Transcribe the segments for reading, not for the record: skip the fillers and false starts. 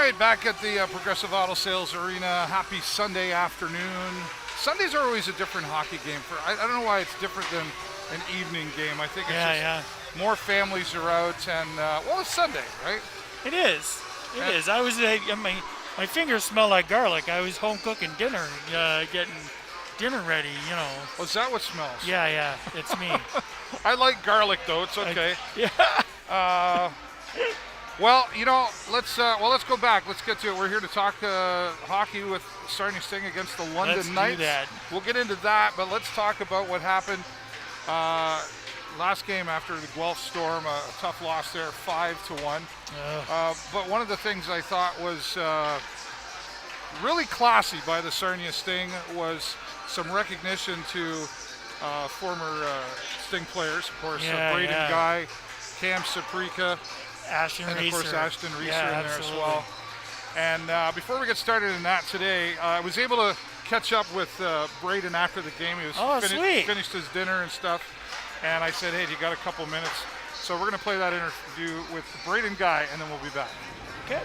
right, back at the Progressive Auto Sales Arena. Happy Sunday afternoon. Sundays are always a different hockey game. I don't know why it's different than an evening game. I think it's more families are out, and it's Sunday, right? It is. It is. I was my fingers smell like garlic. I was home cooking dinner, getting dinner ready. You know. Was that what smells? Yeah, it's me. I like garlic though. It's okay. Well, let's go back. Let's get to it. We're here to talk hockey with Sarnia Sting against the London Knights. Let's do that. We'll get into that, but let's talk about what happened last game after the Guelph Storm. A tough loss there, 5-1. But one of the things I thought was really classy by the Sarnia Sting was some recognition to former Sting players, of course, Braden Guy, Cam Saprika, Ashton and of Reeser. course Ashton Reeser in there absolutely. as well. And before we get started in that today, I was able to catch up with Braden after the game. He was finished his dinner and stuff, and I said, hey, do you got a couple minutes? So we're going to play that interview with Braden Guy, and then we'll be back. Okay.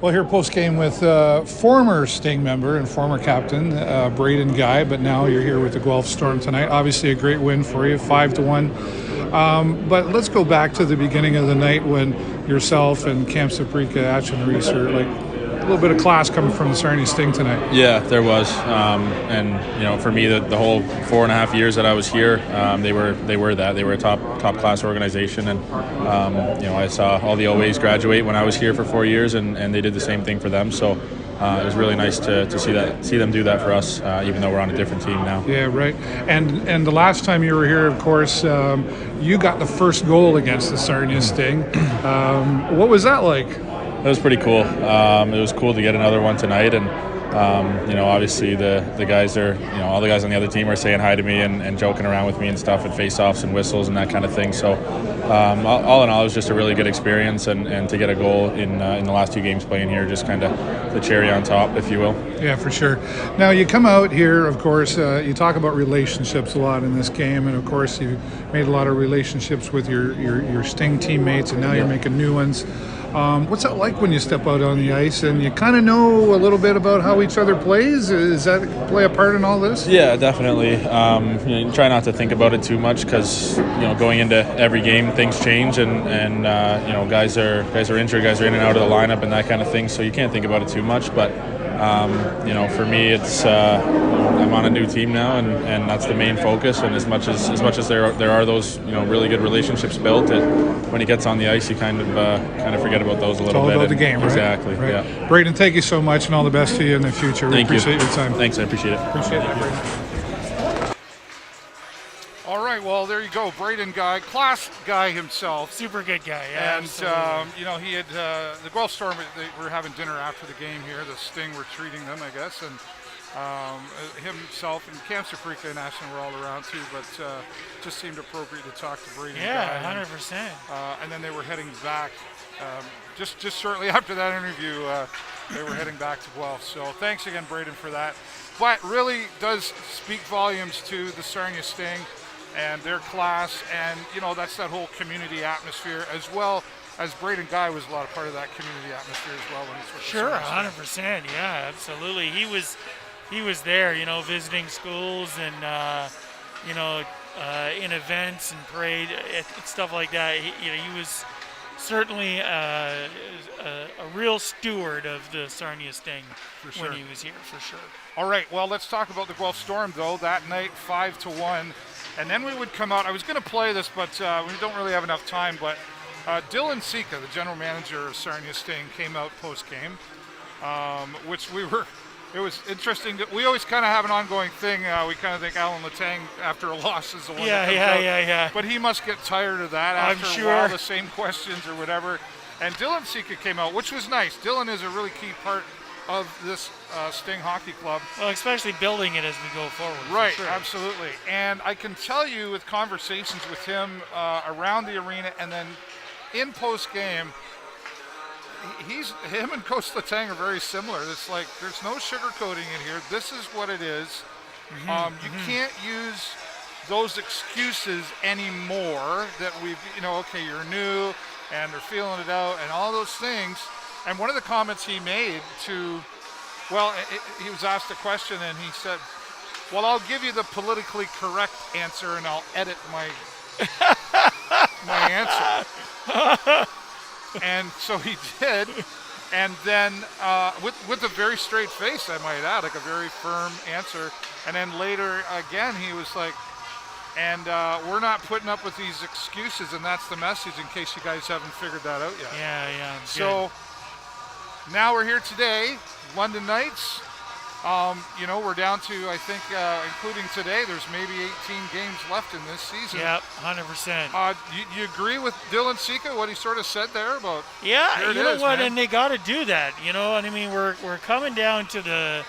Well, here post-game with former Sting member and former captain, Braden Guy, but now you're here with the Guelph Storm tonight. Obviously a great win for you, 5-1. But let's go back to the beginning of the night when yourself and Cam Saprika, Ashton Reeser, a little bit of class coming from the Sarnia Sting tonight. Yeah, there was. And, for me, the whole 4.5 years that I was here, they were that. They were a top class organization. And, I saw all the OAs graduate when I was here for 4 years, and they did the same thing for them. So it was really nice to see them do that for us, even though we're on a different team now. Yeah, right. And the last time you were here, of course, you got the first goal against the Sarnia Sting. What was that like? It was pretty cool. It was cool to get another one tonight, and obviously the guys are, all the guys on the other team are saying hi to me and joking around with me and stuff at face-offs and whistles and that kind of thing. So all in all, it was just a really good experience, and to get a goal in the last 2 games playing here, just kind of the cherry on top, if you will. Yeah, for sure. Now you come out here, of course, you talk about relationships a lot in this game, and of course you made a lot of relationships with your Sting teammates, and now you're making new ones. What's that like when you step out on the ice and you kind of know a little bit about how each other plays? Does that play a part in all this? Yeah, definitely. You try not to think about it too much because going into every game things change, and guys are injured, guys are in and out of the lineup and that kind of thing. So you can't think about it too much. But for me, it's I'm on a new team now, and that's the main focus. And as much as there are those really good relationships built, when he gets on the ice, you kind of forget about those a little bit. It's all about the game, right? Exactly. Right. Yeah. Braden, thank you so much, and all the best to you in the future. We appreciate your time. Thanks, I appreciate it. Appreciate that, Braden. All right, well, there you go, Braden Guy, class guy himself. Super good guy, And, absolutely. he had, the Guelph Storm, they were having dinner after the game here. The Sting were treating them, I guess, and himself and Cam Saprika and Ashton were all around too, but just seemed appropriate to talk to Braden Guy. Yeah, 100%. And then they were heading back, just shortly after that interview, they were heading back to Guelph. So thanks again, Braden, for that. But really does speak volumes to the Sarnia Sting and their class, and that's that whole community atmosphere, as well as Braden Guy was a lot of part of that community atmosphere as well when he's with Sure, the Sarnia 100%. Yeah, absolutely. He was there, visiting schools and in events and parade, stuff like that. He was certainly a real steward of the Sarnia Sting when he was here, for sure. All right, well, let's talk about the Guelph Storm, though. That night, 5-1. And then we would come out. I was going to play this, but we don't really have enough time. But Dylan Sika, the general manager of Sarnia Sting, came out post-game, which it was interesting. We always kind of have an ongoing thing. We kind of think Alan Letang, after a loss, is the one that comes out. Yeah. But he must get tired of that after a while, the same questions or whatever. And Dylan Sika came out, which was nice. Dylan is a really key part of this Sting Hockey Club. Well, especially building it as we go forward. Right, sure. Absolutely. And I can tell you with conversations with him around the arena and then in post-game, him and Coach Letang are very similar. It's like there's no sugarcoating in here. This is what it is. You can't use those excuses anymore that we've, okay, you're new and they're feeling it out and all those things. And one of the comments he made he was asked a question and he said, well, I'll give you the politically correct answer and I'll edit my answer. And so he did. And then with a very straight face, I might add, like a very firm answer. And then later again, he was like, and we're not putting up with these excuses, and that's the message in case you guys haven't figured that out yet. Yeah. So now we're here today, London Knights. We're down to, I think, including today, there's maybe 18 games left in this season. Yep, 100%. You agree with Dylan Sika, what he sort of said there about? Yeah, you know what, man. and they got to do that. You know, and I mean, we're coming down to the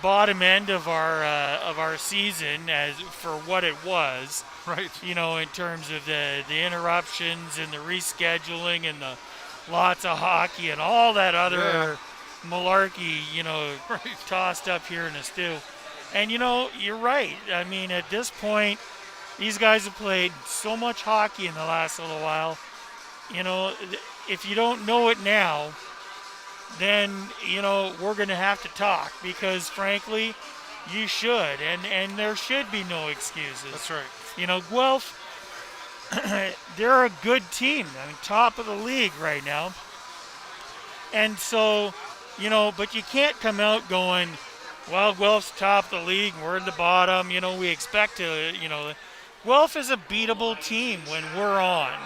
bottom end of our season as for what it was. Right. You know, in terms of the interruptions and the rescheduling and the lots of hockey and all that other malarkey, right. tossed up here in a stew. And, you're right. I mean, at this point, these guys have played so much hockey in the last little while. If you don't know it now, then, we're going to have to talk because, frankly, you should. And there should be no excuses. That's right. Guelph, they're a good team. I mean, top of the league right now. And so, but you can't come out going, well, Guelph's top of the league, we're in the bottom. We expect to, Guelph is a beatable team when we're on.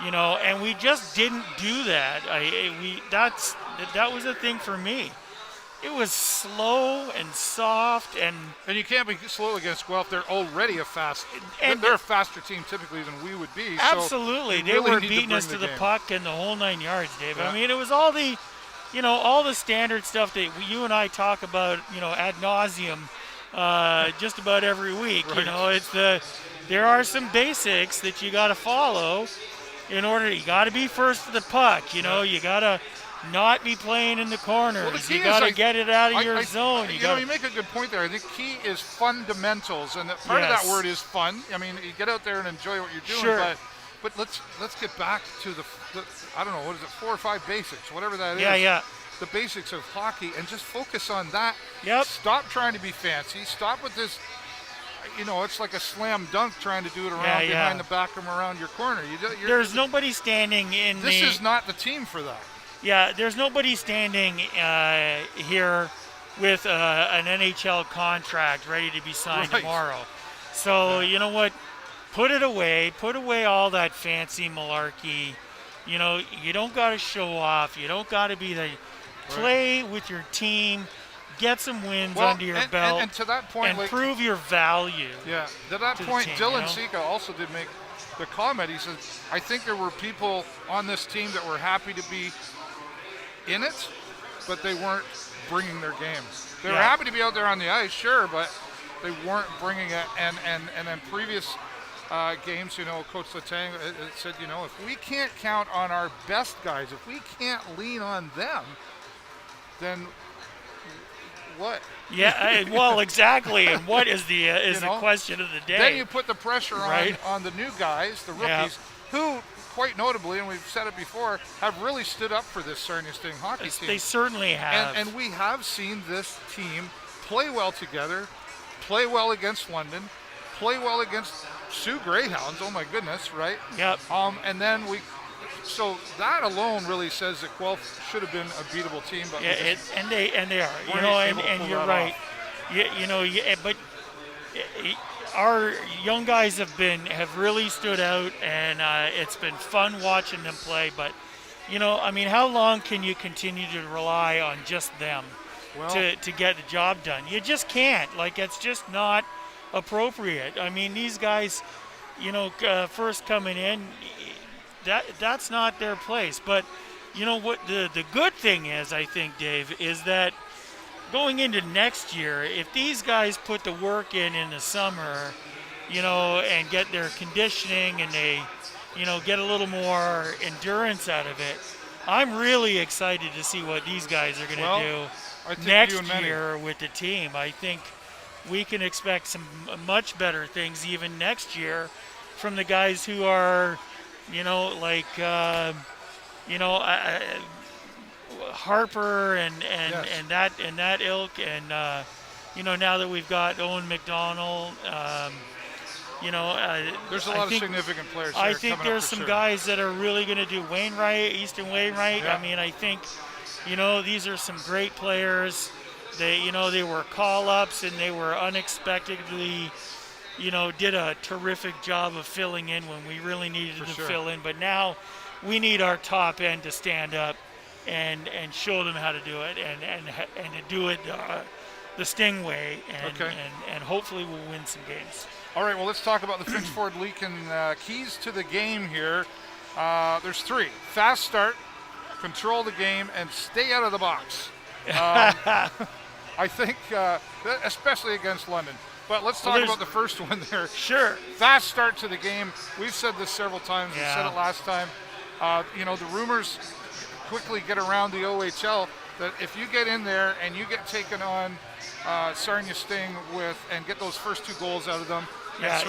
And we just didn't do that. That was the thing for me. It was slow and soft and you can't be slow against Guelph. They're already they're a faster team typically than we would be. Absolutely. So they really were beating us to the puck and the whole 9 yards, Dave. Yeah. I mean, it was all the standard stuff that you and I talk about, ad nauseum, just about every week. Right. There are some basics that you got to follow in order. You got to be first to the puck. You got to not be playing in the corners. Well, you got to get it out of your zone. You make a good point there. I think key is fundamentals, and part of that word is fun. I mean, you get out there and enjoy what you're doing, sure. But let's get back to the I don't know, what is it, 4 or 5 basics, whatever that is. Yeah. The basics of hockey, and just focus on that. Yep. Stop trying to be fancy. Stop with this. It's like a slam dunk trying to do it around behind the back and around your corner. There's nobody standing in This is not the team for that. Yeah, there's nobody standing here with an NHL contract ready to be signed tomorrow. So, you know what? Put it away. Put away all that fancy malarkey. You don't got to show off. You don't got to be the play with your team. Get some wins under your belt. And to that point, and prove your value. Yeah, to that point, Dylan Sika also did make the comment. He said, I think there were people on this team that were happy to be in it, but they weren't bringing their games. They were happy to be out there on the ice, sure, but they weren't bringing it. And then previous games, Coach Letang said, if we can't count on our best guys, if we can't lean on them, then what? Yeah, well, exactly. And what is the question of the day? Then you put the pressure on the new guys, the rookies, who, quite notably, and we've said it before, have really stood up for this Sarnia Sting hockey team. They certainly have. And we have seen this team play well together, play well against London, play well against Sioux Greyhounds. Oh my goodness, right? Yep. And then so that alone really says that Guelph should have been a beatable team, but and they are. And you're right. But our young guys have really stood out, and it's been fun watching them play. But how long can you continue to rely on just them to get the job done? You just can't. It's just not appropriate. I mean, these guys, first coming in, that's not their place. But what the good thing is, I think, Dave, is that going into next year, if these guys put the work in the summer, and get their conditioning and they, get a little more endurance out of it, I'm really excited to see what these guys are going to do next year with the team. I think we can expect some much better things even next year from the guys who are, Harper and Yes. and that ilk, and now that we've got Owen McDonald, there's a lot of significant players. I there think coming up there's for some sure. guys that are really going to do Easton Wainwright. Yeah. I mean, I think these are some great players. They were call-ups and they were unexpectedly, did a terrific job of filling in when we really needed For to sure. fill in. But now we need our top end to stand up and show them how to do it and to do it the Sting way, and hopefully we'll win some games. All right, well, let's talk about the Finch Ford Leakin keys to the game here. There's 3. Fast start, control the game, and stay out of the box. I think, especially against London. But let's talk about the first one there. Sure. Fast start to the game. We've said this several times. We said it last time. The rumors quickly get around the OHL that if you get in there and you get taken on Sarnia Sting and get those first 2 goals out of them, and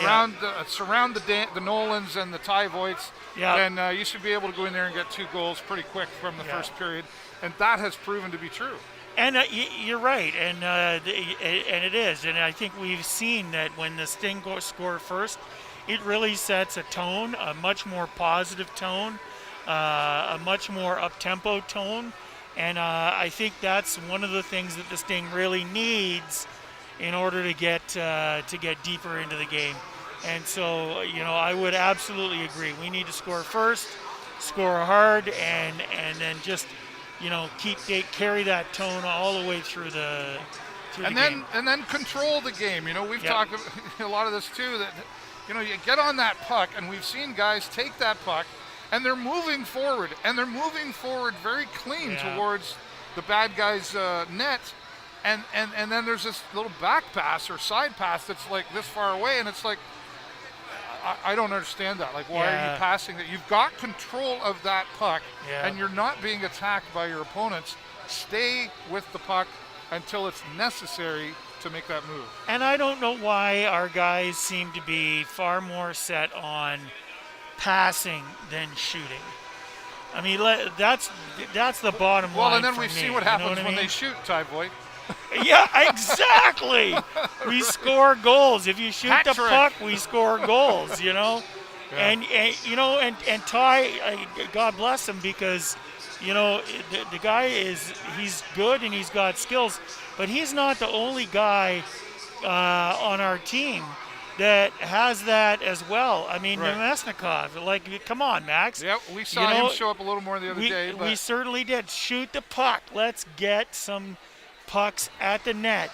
surround the Nolans and the Ty Voigts, then you should be able to go in there and get 2 goals pretty quick from the first period, and that has proven to be true. And you're right, and it is, and I think we've seen that when the Sting score first, it really sets a tone, a much more positive tone, a much more up-tempo tone, and I think that's one of the things that the Sting really needs in order to get deeper into the game. And so, I would absolutely agree. We need to score first, score hard, and then just carry that tone all the way through the game. And then control the game. We've talked a lot of this too, that you get on that puck, and we've seen guys take that puck and they're moving forward very clean towards the bad guy's net, and then there's this little back pass or side pass that's like this far away, and it's like, I don't understand that. Like, why are you passing that? You've got control of that puck, and you're not being attacked by your opponents. Stay with the puck until it's necessary to make that move. And I don't know why our guys seem to be far more set on passing than shooting. I mean, that's the bottom line. Well, and then for we me, see what happens when mean? they shoot, Ty Voigt. Yeah, exactly. We score goals. If you shoot Hat the trick. puck, we score goals, Yeah. And Ty, God bless him, because the guy he's good and he's got skills, but he's not the only guy on our team that has that as well. I mean, Nemesnikov, come on, Max. Yep, we saw him show up a little more the other day. But We certainly did. Shoot the puck. Let's get some pucks at the net,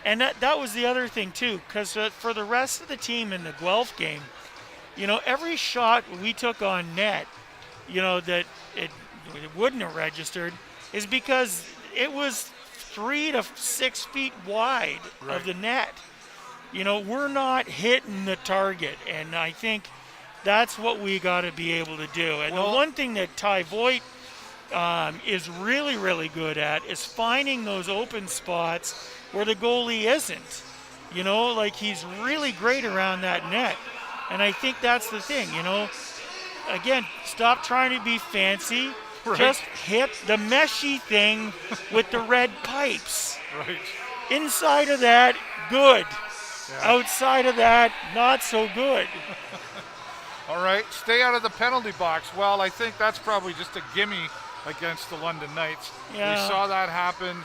And that was the other thing, too, because for the rest of the team in the Guelph game, every shot we took on net, that it wouldn't have registered, is because it was 3 to 6 feet wide of the net. We're not hitting the target, and I think that's what we got to be able to do. And the one thing that Ty Voigt is really, really good at is finding those open spots where the goalie isn't. He's really great around that net. And I think that's the thing, Again, stop trying to be fancy. Right. Just hit the meshy thing with the red pipes. Right. Inside of that, good. Yeah. Outside of that, not so good. All right, stay out of the penalty box. Well, I think that's probably just a gimme against the London Knights. Yeah. We saw that happen.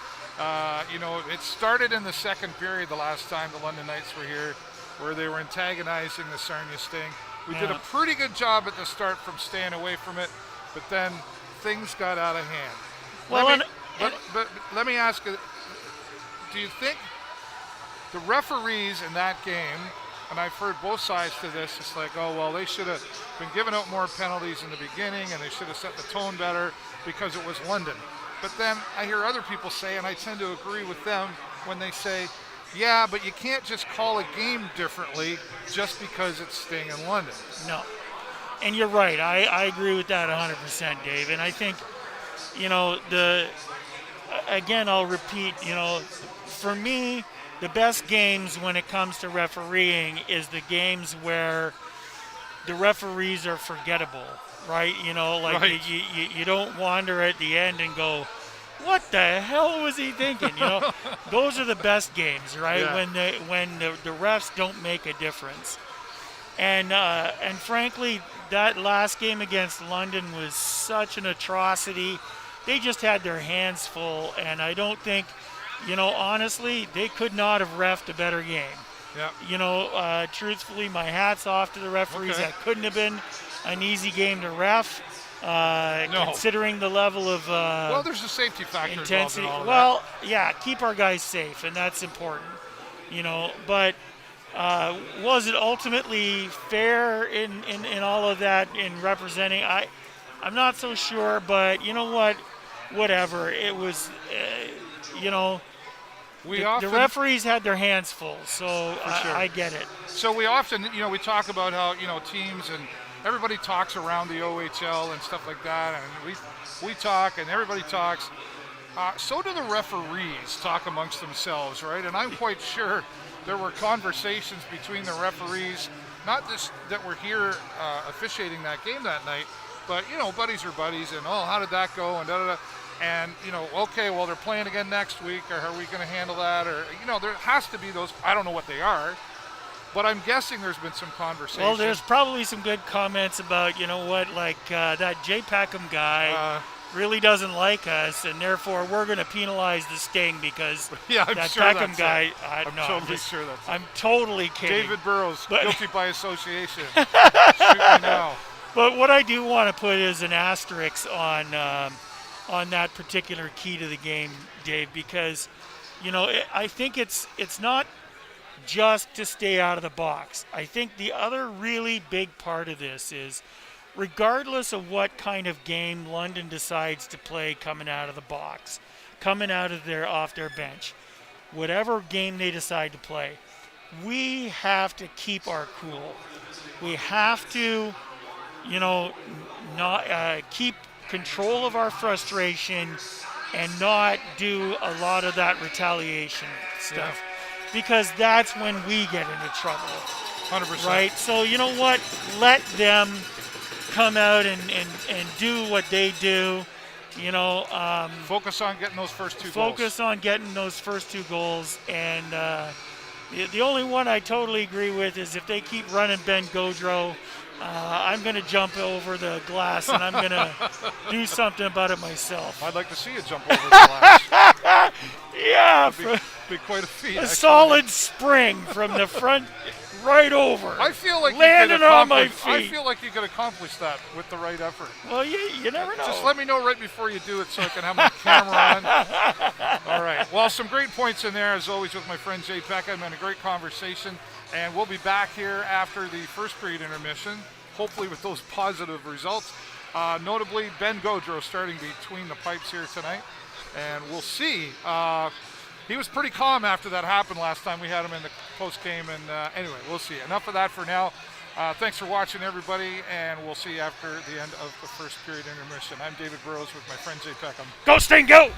It started in the second period the last time the London Knights were here, where they were antagonizing the Sarnia Sting. We did a pretty good job at the start from staying away from it, but then things got out of hand. Well, but let me ask you, do you think the referees in that game, and I've heard both sides to this, it's like, they should have been giving out more penalties in the beginning and they should have set the tone better because it was London. But then I hear other people say, and I tend to agree with them when they say, yeah, but you can't just call a game differently just because it's Sting in London. No. And you're right. I agree with that 100%, Dave. And I think, again, I'll repeat, for me, the best games when it comes to refereeing is the games where the referees are forgettable, right? You know, like Right. you don't wander at the end and go, what the hell was he thinking? You know, those are the best games, right? Yeah. When the refs don't make a difference. And frankly, that last game against London was such an atrocity. They just had their hands full, and I don't think, you know, honestly, they could not have reffed a better game. Yeah. You know, truthfully, my hat's off to the referees. Okay. That couldn't have been an easy game to ref, considering the level of Well, there's a safety factor intensity. involved in all of Well, yeah, keep our guys safe, and that's important. You know, but was it ultimately fair in all of that in representing? I'm not so sure, but you know what? Whatever. It was, you know, the referees had their hands full, so sure. I get it. So we often, you know, we talk about how, you know, teams and everybody talks around the OHL and stuff like that, and we talk and everybody talks. So do the referees talk amongst themselves, right? And I'm quite sure there were conversations between the referees, not just that were here officiating that game that night, but, you know, buddies are buddies, and, oh, how did that go, and da-da-da. And, you know, okay, well, they're playing again next week, or are we going to handle that? Or, you know, there has to be those, I don't know what they are, but I'm guessing there's been some conversation. Well, there's probably some good comments about, you know what, like that Jay Peckham guy really doesn't like us, and therefore we're going to penalize the Sting because that sure Peckham guy, I'm totally kidding. David Burrows, guilty by association. Shoot me now. But what I do want to put is an asterisk on that particular key to the game, Dave, because, you know, I think it's not just to stay out of the box. I think the other really big part of this is, regardless of what kind of game London decides to play coming out of the box, coming out of off their bench, whatever game they decide to play, we have to keep our cool. We have to, you know, not keep control of our frustration and not do a lot of that retaliation stuff, because that's when we get into trouble. 100%. Right? So, you know what? Let them come out and do what they do. You know, focus on getting those first two goals. And the only one I totally agree with is if they keep running Ben Gaudreau, I'm going to jump over the glass and I'm going to do something about it myself. I'd like to see you jump over the glass. Yeah. Be quite a feat. A solid spring from the front right over. I feel like landing on my feet. I feel like you could accomplish that with the right effort. Well, you never know. Just let me know right before you do it so I can have my camera on. All right. Well, some great points in there, as always, with my friend Jay Peckham, and a great conversation. And we'll be back here after the first period intermission, hopefully with those positive results. Notably, Ben Gaudreau starting between the pipes here tonight. And we'll see. He was pretty calm after that happened last time we had him in the post game. And anyway, we'll see. Enough of that for now. Thanks for watching, everybody. And we'll see you after the end of the first period intermission. I'm David Burrows with my friend Jay Peckham. Go Sting, go!